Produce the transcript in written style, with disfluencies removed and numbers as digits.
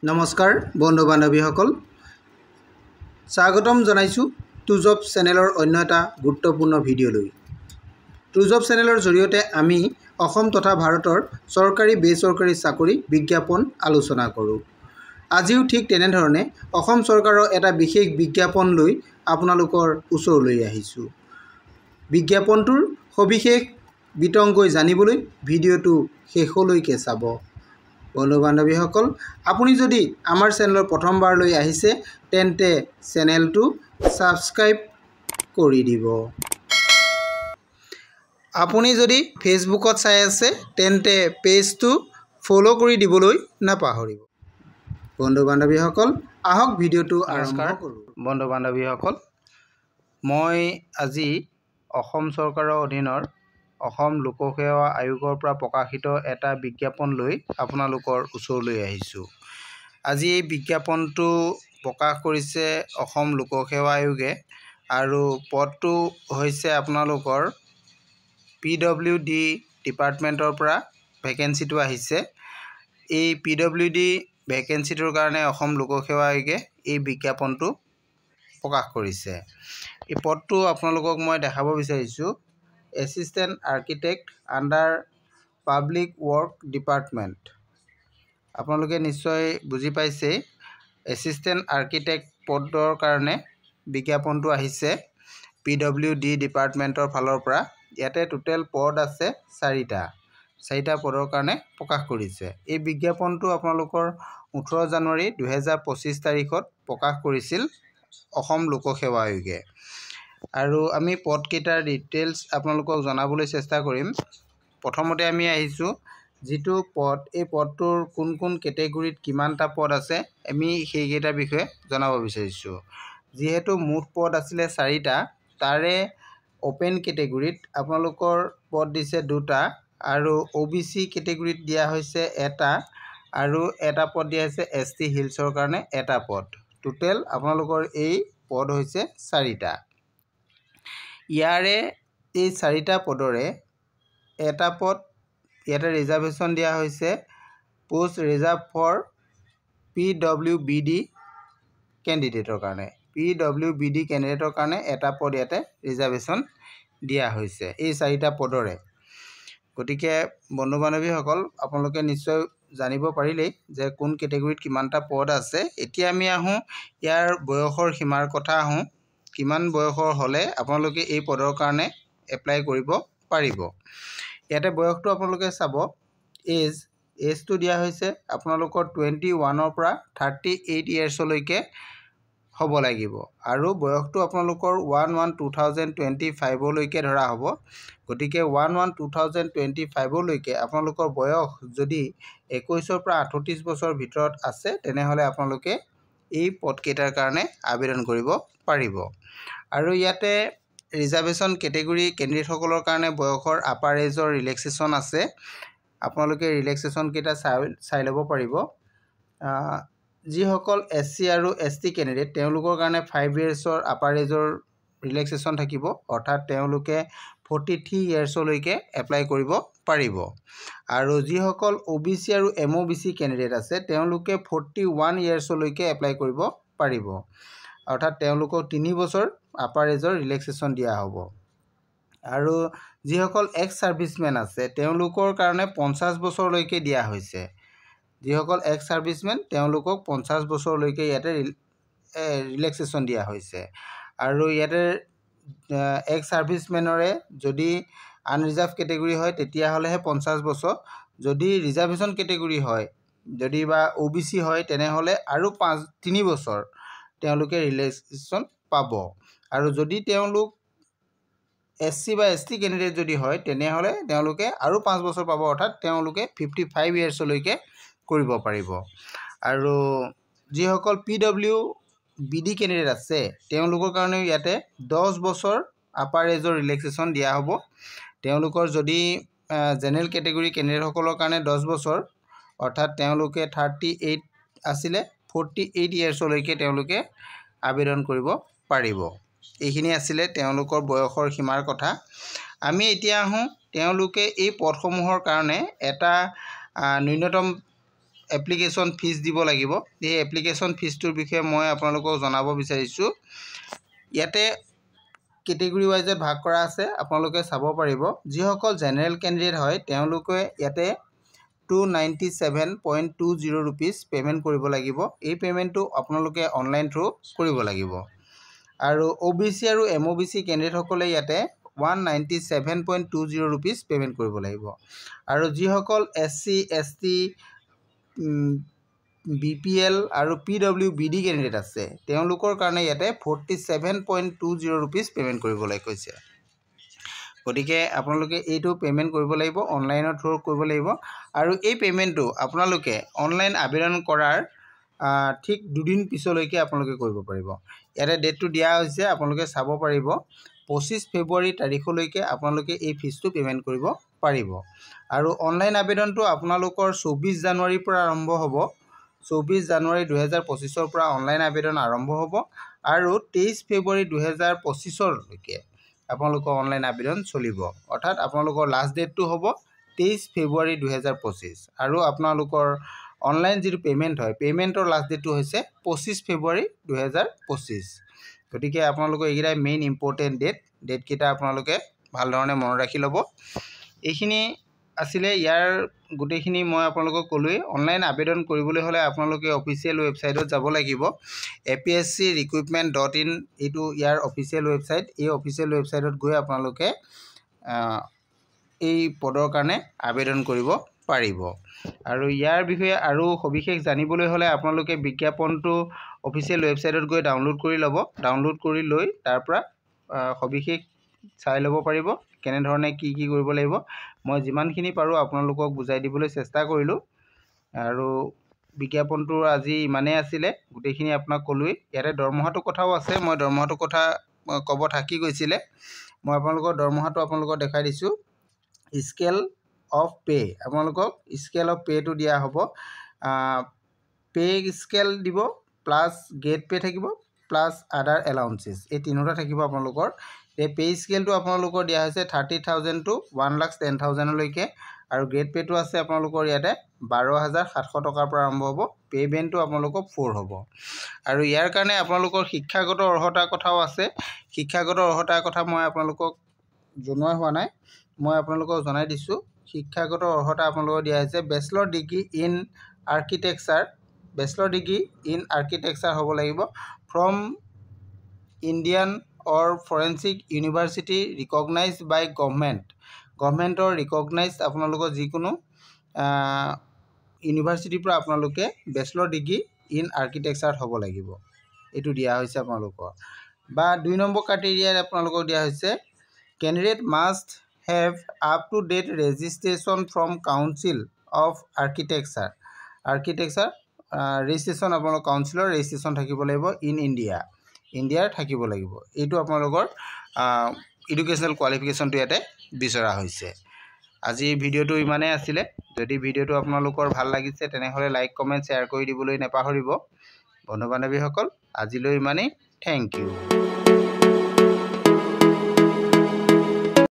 নমস্কাৰ বন্ধু বান্ধৱীসকল স্বাগতম জনাইছো টুজব চেনেলৰ অন্য এটা গুৰুত্বপূৰ্ণ ভিডিঅ'লৈ। টুজব চেনেলৰ জৰিয়তে আমি অসম তথা ভাৰতৰ চৰকাৰী বেচৰকাৰী চাকৰি বিজ্ঞাপন আলোচনা কৰোঁ। আজিও ঠিক তেনেধৰণে অসম চৰকাৰৰ এটা বিশেষ বিজ্ঞাপন লৈ আপোনালোকৰ ওচৰলৈ আহিছোঁ। বিজ্ঞাপনটোৰ সবিশেষ বিতংকৈ জানিবলৈ ভিডিঅ'টো শেষলৈকে চাব। বন্ধু বান্ধৱীসকল, আপুনি যদি আমাৰ চেনেলৰ প্ৰথমবাৰলৈ আহিছে তেন্তে চেনেলটো ছাবস্ক্ৰাইব কৰি দিব। আপুনি যদি ফেচবুকত চাই আছে তেন্তে পেজটো ফ'ল' কৰি দিবলৈ নাপাহৰিব। বন্ধু বান্ধৱীসকল, আহক ভিডিঅ'টো আৰম্ভ কৰোঁ। বন্ধু বান্ধৱীসকল, মই আজি অসম চৰকাৰৰ অধীনৰ অসম লোকসেৱা আয়োগৰ পৰা প্ৰকাশিত এটা বিজ্ঞাপন লৈ আপোনালোকৰ ওচৰলৈ আহিছোঁ। আজি এই বিজ্ঞাপনটো প্ৰকাশ কৰিছে অসম লোকসেৱা আয়োগে আৰু পদটো হৈছে আপোনালোকৰ PWD ডিপাৰ্টমেণ্টৰ পৰা ভেকেঞ্চিটো আহিছে। এই PWD ভেকেঞ্চিটোৰ কাৰণে অসম লোকসেৱা আয়োগে এই বিজ্ঞাপনটো প্ৰকাশ কৰিছে। এই পদটো আপোনালোকক মই দেখাব বিচাৰিছোঁ। Assistant architect under public work department. আপোনালোকে নিশ্চয় বুজি পাইছে, এছিষ্টেণ্ট আৰ্কিটেক্ট পদৰ কাৰণে বিজ্ঞাপনটো আহিছে PWD ডিপাৰ্টমেণ্টৰ ফালৰ পৰা। ইয়াতে টোটেল পদ আছে 4টা পদৰ কাৰণে প্ৰকাশ কৰিছে। এই বিজ্ঞাপনটো আপোনালোকৰ 18 জানুৱাৰী 2025 তাৰিখত প্ৰকাশ কৰিছিল অসম লোকসেৱা আয়োগে। আৰু আমি পদকেইটাৰ ডিটেইলছ আপোনালোকক জনাবলৈ চেষ্টা কৰিম। প্ৰথমতে আমি আহিছোঁ যিটো পদ, এই পদটোৰ কোন কোন কেটেগৰীত কিমানটা পদ আছে আমি সেইকেইটাৰ বিষয়ে জনাব বিচাৰিছোঁ। যিহেতু মুঠ পদ আছিলে 4টা, তাৰে অ'পেন কেটেগৰীত আপোনালোকৰ পদ দিছে 2টা আৰু OBC কেটেগৰীত দিয়া হৈছে 1টা আৰু এটা পদ দিয়া হৈছে ST হিলছৰ কাৰণে 1টা পদ। টোটেল আপোনালোকৰ এই পদ হৈছে 4টা। ইয়াৰে এই 4টা পদৰে এটা পদ ইয়াতে ৰিজাৰ্ভেশ্যন দিয়া হৈছে পোষ্ট ৰিজাৰ্ভ ফৰ PWBD কেণ্ডিডেটৰ কাৰণে। PWBD কেণ্ডিডেটৰ কাৰণে এটা পদ ইয়াতে ৰিজাৰ্ভেশ্যন দিয়া হৈছে এই 4টা পদৰে। গতিকে বন্ধু বান্ধৱীসকল, আপোনালোকে নিশ্চয় জানিব পাৰিলেই যে কোন কেটেগৰীত কিমানটা পদ আছে। এতিয়া আমি আহোঁ ইয়াৰ বয়সৰ সীমাৰ কথা আহোঁ। কিমান বয়সৰ হ'লে আপোনালোকে এই পদৰ কাৰণে এপ্লাই কৰিব পাৰিব। ইয়াতে বয়সটো আপোনালোকে চাব, এজটো দিয়া হৈছে আপোনালোকৰ 21ৰ পৰা 38 ইয়াৰ্ছলৈকে হ'ব লাগিব আৰু বয়সটো আপোনালোকৰ 1/1/2025লৈকে ধৰা হ'ব। গতিকে 1/1/2025লৈকে আপোনালোকৰ বয়স যদি 21ৰ পৰা 38 বছৰ ভিতৰত আছে তেনেহ'লে আপোনালোকে এই পদকেইটাৰ কাৰণে আবেদন কৰিব পাৰিব। আৰু ইয়াতে ৰিজাৰ্ভেশ্যন কেটেগৰী কেণ্ডিডেটসকলৰ কাৰণে বয়সৰ আপাৰ এজৰ ৰিলেক্সেশ্যন আছে। আপোনালোকে ৰিলেক্সেশ্যনকেইটা চাই ল'ব পাৰিব। যিসকল SC আৰু ST কেণ্ডিডেট তেওঁলোকৰ কাৰণে 5 ইয়াৰ্ছৰ আপাৰ এজৰ ৰিলেক্সেশ্যন থাকিব, অৰ্থাৎ তেওঁলোকে 43 ইয়াৰ্ছলৈকে এপ্লাই কৰিব পাৰিব। আৰু যিসকল OBC আৰু MOBC কেণ্ডিডেট আছে তেওঁলোকে 41 ইয়াৰ্ছলৈকে এপ্লাই কৰিব পাৰিব, অৰ্থাৎ তেওঁলোকক 3 বছৰ আপাৰ এজৰ ৰিলেক্সেশ্যন দিয়া হ'ব। আৰু যিসকল এক্স ছাৰ্ভিচমেন আছে তেওঁলোকৰ কাৰণে 50 বছৰলৈকে দিয়া হৈছে। যিসকল এক্স ছাৰ্ভিচমেন তেওঁলোকক 50 বছৰলৈকে ইয়াতে ৰিলেক্সেশ্যন দিয়া হৈছে। আৰু ইয়াতে এক্স ছাৰ্ভিচমেনৰে যদি আনৰিজাৰ্ভ কেটেগৰী হয় তেতিয়াহ'লেহে 50 বছৰ, যদি ৰিজাৰ্ভেশ্যন কেটেগৰী হয়, যদি বা OBC হয় তেনেহ'লে আৰু 3 বছৰ তেওঁলোকে ৰিলেক্সেশ্যন পাব। আৰু যদি তেওঁলোক SC বা ST কেণ্ডিডেট যদি হয় তেনেহ'লে তেওঁলোকে আৰু 5 বছৰ পাব, অৰ্থাৎ তেওঁলোকে 55 ইয়াৰ্ছলৈকে কৰিব পাৰিব। আৰু যিসকল PWBD কেণ্ডিডেট আছে তেওঁলোকৰ কাৰণেও ইয়াতে 10 বছৰ আপাৰ এজৰ ৰিলেক্সেশ্যন দিয়া হ'ব। তেওঁলোকৰ যদি জেনেৰেল কেটেগৰী কেণ্ডিডেটসকলৰ কাৰণে 10 বছৰ, অৰ্থাৎ তেওঁলোকে 38 আছিলে 48 ইয়াৰ্ছলৈকে তেওঁলোকে আবেদন কৰিব পাৰিব। এইখিনি আছিলে তেওঁলোকৰ বয়সৰ সীমাৰ কথা। আমি এতিয়া আহোঁ তেওঁলোকে এই পদসমূহৰ কাৰণে এটা ন্যূনতম এপ্লিকেশ্যন ফিজ দিব লাগিব। এই এপ্লিকেশ্যন ফিজটোৰ বিষয়ে মই আপোনালোকক জনাব বিচাৰিছোঁ। ইয়াতে কেটেগৰী ৱাইজত ভাগ কৰা আছে, আপোনালোকে চাব পাৰিব। যিসকল জেনেৰেল কেণ্ডিডেট হয় তেওঁলোকে ইয়াতে 297.20 रुपीस पेमेंट কৰিব লাগিব। এই পেমেন্টটো আপোনালোকে অনলাইন থ্ৰু কৰিব লাগিব। আৰু OBC আৰু MOBC কেণ্ডিডেট সকলে ইয়াতে 197.20 रुपीस পেমেন্ট কৰিব লাগিব। আৰু যিসকল SC ST BPL আৰু PWBD কেণ্ডিডেট আছে তেওঁলোকৰ কাৰণে ইয়াতে 47.20 रुपीस পেমেন্ট কৰিবলৈ কৈছে। গতিকে আপোনালোকে এইটো পেমেন্ট কৰিব লাগিব, অনলাইনৰ থ্ৰু কৰিব লাগিব। আৰু এই পেমেন্টটো আপোনালোকে অনলাইন আবেদন কৰাৰ ঠিক 2 দিন পিছলৈকে আপোনালোকে কৰিব পাৰিব। ইয়াতে ডেটটো দিয়া হৈছে, আপোনালোকে চাব পাৰিব। 25 ফেব্ৰুৱাৰী তাৰিখলৈকে আপোনালোকে এই ফিজটো পেমেন্ট কৰিব পাৰিব। আৰু অনলাইন আবেদনটো আপোনালোকৰ 24 জানুৱাৰীৰ পৰা আৰম্ভ হ'ব। 24 জানুৱাৰী 2025 পৰা অনলাইন আবেদন আৰম্ভ হ'ব আৰু 23 ফেব্ৰুৱাৰী 2025 লৈকে আপোনালোকৰ অনলাইন আবেদন চলিব। অৰ্থাৎ আপোনালোকৰ লাষ্ট ডেটটো হ'ব 23 ফেব্ৰুৱাৰী 2025 আৰু আপোনালোকৰ অনলাইন যিটো পেমেন্ট হয় পেমেন্টৰ লাষ্ট ডেটটো হৈছে 25 ফেব্ৰুৱাৰী 2025। গতিকে আপোনালোকৰ এইকেইটা মেইন ইম্পৰ্টেন্ট ডেট কেইটা আপোনালোকে ভাল ধৰণে মনত ৰাখি ল'ব। এইখিনি আছিলে ইয়াৰ গোটেইখিনি মই আপোনালোকক ক'লোৱেই। অনলাইন আবেদন কৰিবলৈ হ'লে আপোনালোকে অফিচিয়েল ৱেবছাইটত যাব লাগিব। apscrecruitment.in এইটো ইয়াৰ অফিচিয়েল ৱেবছাইট। এই অফিচিয়েল ৱেবছাইটত গৈ আপোনালোকে এই পদৰ কাৰণে আবেদন কৰিব পাৰিব। আৰু ইয়াৰ বিষয়ে আৰু সবিশেষ জানিবলৈ হ'লে আপোনালোকে বিজ্ঞাপনটো অফিচিয়েল ৱেবছাইটত গৈ ডাউনলোড কৰি ল'ব। ডাউনলোড কৰি লৈ তাৰ পৰা সবিশেষ চাই ল'ব পাৰিব কেনে ধৰণে কি কৰিব লাগিব। মই যিমানখিনি পাৰো আপোনালোকক বুজাই দিবলৈ চেষ্টা কৰিলোঁ। আৰু বিজ্ঞাপনটো আজি ইমানেই আছিলে, গোটেইখিনি আপোনাক ক'লোৱেই। ইয়াতে দৰমহাটো কথাও আছে, মই দৰমহাটো কথা ক'ব থাকি গৈছিলে। মই আপোনালোকৰ দৰমহাটো আপোনালোকক দেখাই দিছোঁ। স্কেল অফ পে আপোনালোকক স্কেল অফ পেটো দিয়া হ'ব। পে স্কেল দিব প্লাছ গেট পে থাকিব প্লাছ আদাৰ এলাউন্সেছ, এই তিনিটা থাকিব আপোনালোকৰ। এই পে স্কেলটো আপোনালোকৰ দিয়া হৈছে 30,000 to 1,10,000 লৈকে। আৰু গ্ৰেড পেটো আছে আপোনালোকৰ ইয়াতে 12,700 টকাৰ পৰা আৰম্ভ হ'ব। পে বেণ্ডটো আপোনালোকৰ 4 হ'ব। আৰু ইয়াৰ কাৰণে আপোনালোকৰ শিক্ষাগত অৰ্হতাৰ কথাও আছে। শিক্ষাগত অৰ্হতাৰ কথা মই আপোনালোকক জনোৱা হোৱা নাই, মই আপোনালোকক জনাই দিছোঁ। শিক্ষাগত অৰ্হতা আপোনালোকক দিয়া হৈছে bachelor degree in architecture. Bachelor degree in architecture হ'ব লাগিব ফ্ৰম ইণ্ডিয়ান অৰ ফৰেনচিক ইউনিভাৰ্চিটি ৰিকগনাইজড বাই গভৰ্ণমেণ্টৰ ৰিকগনাইজ আপোনালোকৰ যিকোনো ইউনিভাৰ্চিটিৰ পৰা আপোনালোকে বেচেলৰ ডিগ্ৰী ইন আৰ্কিটেকচাৰত হ'ব লাগিব। এইটো দিয়া হৈছে আপোনালোকৰ। বা 2 নম্বৰ ক্ৰাইটেৰিয়াত আপোনালোকক দিয়া হৈছে candidate must have up to date registration from council of architecture. Registration আপোনালোকৰ কাউন্সিলৰ ৰেজিষ্ট্ৰেশ্যন থাকিব লাগিব ইন ইণ্ডিয়াৰ থাকিব লাগিব। এইটো আপোনালোকৰ এডুকেশ্যনেল কোৱালিফিকেশ্যনটো ইয়াতে বিচৰা হৈছে। আজিৰ ভিডিঅ'টো ইমানেই আছিলে। যদি ভিডিঅ'টো আপোনালোকৰ ভাল লাগিছে তেনেহ'লে লাইক কমেণ্ট শ্বেয়াৰ কৰি দিবলৈ নাপাহৰিব। বন্ধু বান্ধৱীসকল আজিলৈ ইমানেই। Thank U.